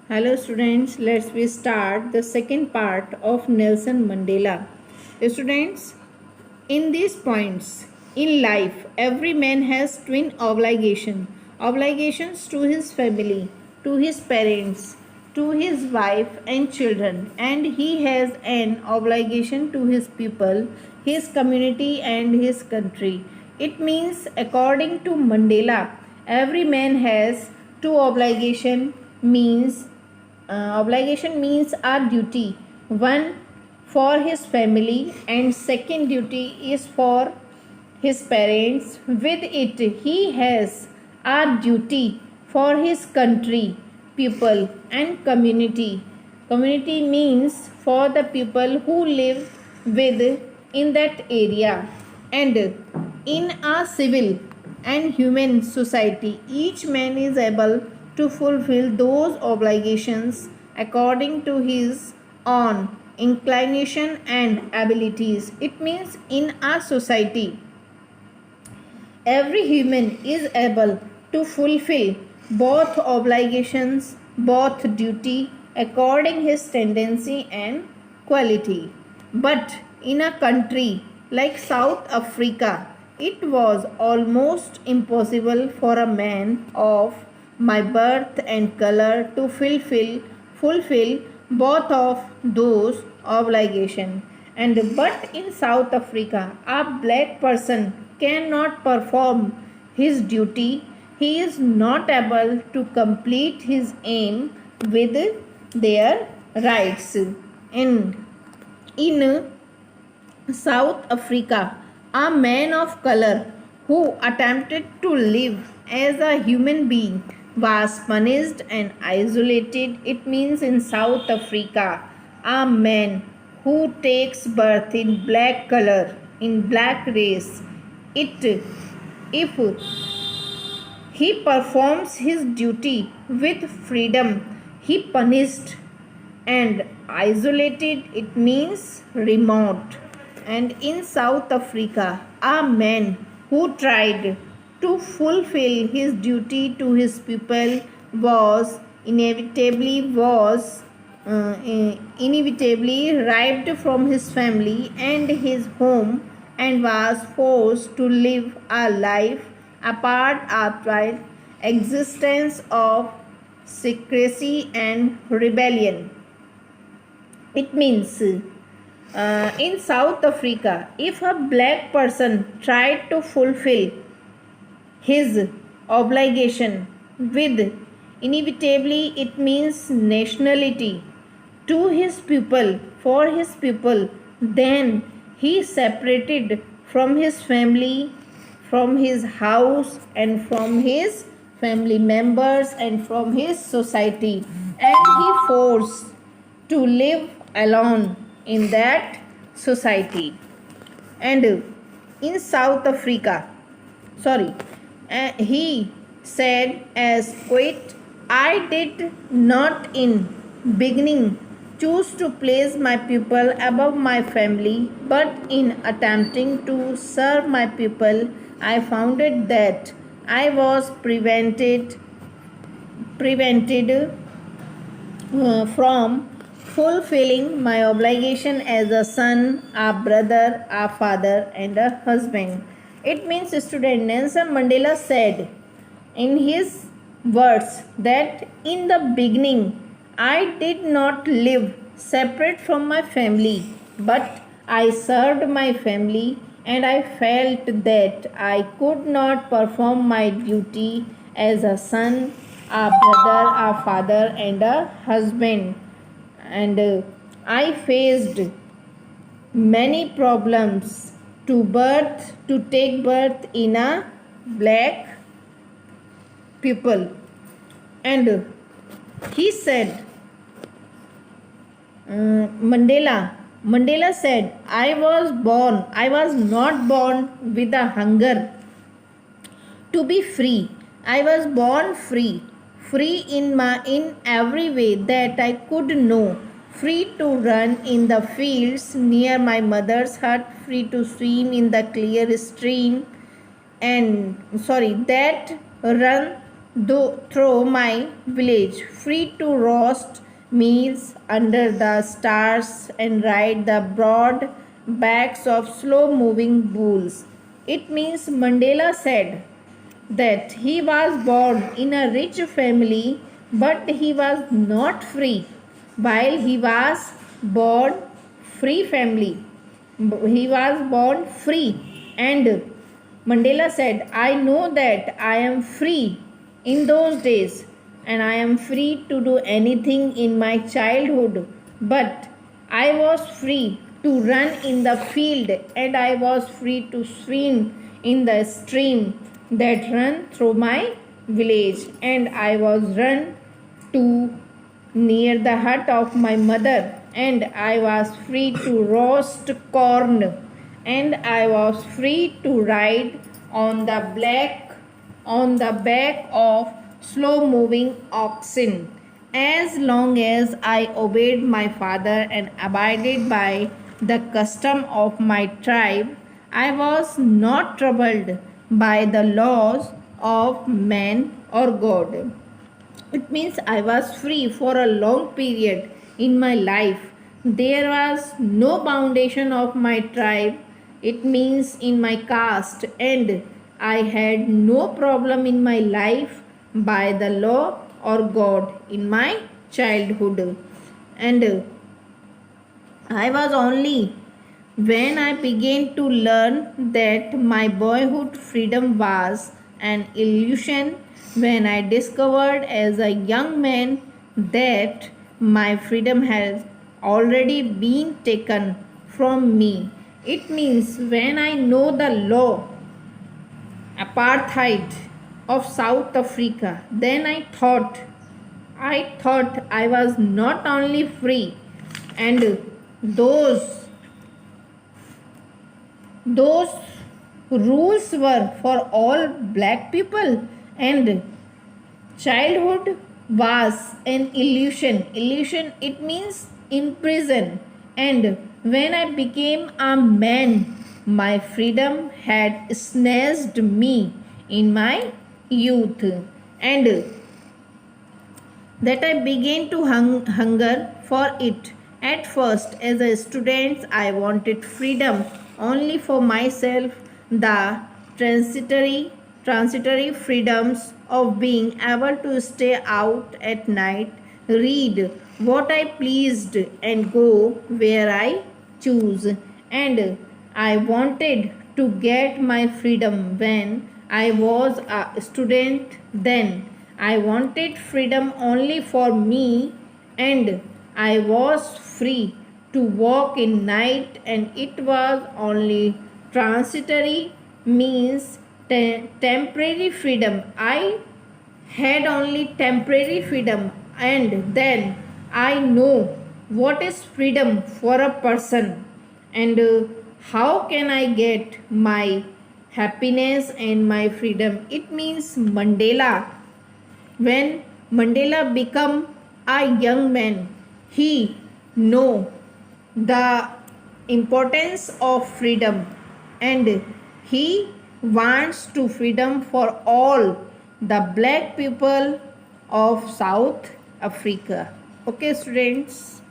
Hello students, let's we start the second part of Nelson Mandela. Students, in these points in life, every man has twin obligations to his family, to his parents, to his wife and children, and he has an obligation to his people, his community and his country. It means according to Mandela, every man has two obligation means a duty, one for his family and second duty is for his parents. With it he has a duty for his country, people and community means for the people who live with in that area. And in a civil and human society, each man is able to fulfill those obligations according to his own inclination and abilities. It means in a society, every human is able to fulfill both obligations, both duty according his tendency and quality. But in a country like South Africa, it was almost impossible for a man of my birth and color to fulfill both of those obligations. And but in South Africa, a black person cannot perform his duty. He is not able to complete his aim with their rights. In South Africa, a man of color who attempted to live as a human being was punished and isolated. It means in South Africa, a man who takes birth in black color, in black race, if he performs his duty with freedom, he punished and isolated. It means remote. And in South Africa, a man who tried to fulfill his duty to his people was inevitably ripped from his family and his home and was forced to live a life apart, outright existence of secrecy and rebellion. It means in South Africa, if a black person tried to fulfill his obligation with inevitably, it means nationality, to his people, for his people, then he separated from his family, from his house and from his family members and from his society, and he forced to live alone in that society. And in South Africa, he said as quote, I did not in beginning choose to place my people above my family, but in attempting to serve my people, I found that I was prevented from fulfilling my obligation as a son, a brother, a father, and a husband. It means student Nelson Mandela said in his words that in the beginning I did not live separate from my family, but I served my family and I felt that I could not perform my duty as a son, a brother, a father, and a husband. And I faced many problems to take birth in a black people. And he said, Mandela said, I was not born with a hunger to be free. I was born free free in every way that I could know, free to run in the fields near my mother's hut, free to swim in the clear stream, that run through my village, free to roast meals under the stars and ride the broad backs of slow moving bulls. It means Mandela said that he was born in a rich family, but he was not free while he was born free family. He was born free, and Mandela said, I know that I am free in those days and I am free to do anything in my childhood, but I was free to run in the field and I was free to swim in the stream that ran through my village, and I was run to near the hut of my mother, and I was free to roast corn, and I was free to ride on the back of slow moving oxen. As long as I obeyed my father and abided by the custom of my tribe, I was not troubled by the laws of man or God. It means I was free for a long period in my life. There was no foundation of my tribe, it means in my caste, and I had no problem in my life by the law or God in my childhood. And I was only when I began to learn that my boyhood freedom was an illusion, when I discovered as a young man that my freedom has already been taken from me. It means when I know the law, apartheid of South Africa, then I thought I was not only free, and those rules were for all black people, and childhood was an illusion, it means in prison, and when I became a man my freedom had snatched me in my youth, and that I began to hunger for it. At first, as a student, I wanted freedom only for myself, the transitory freedoms of being able to stay out at night, read what I pleased, and go where I choose. And I wanted to get my freedom when I was a student then. I wanted freedom only for me, and I was free to walk in night, and it was only transitory, means temporary freedom. I had only temporary freedom, and then I know what is freedom for a person, and how can I get my happiness and my freedom. It means Mandela, when Mandela become a young man, he know the importance of freedom, and he wants to freedom for all the black people of South Africa. Okay, students.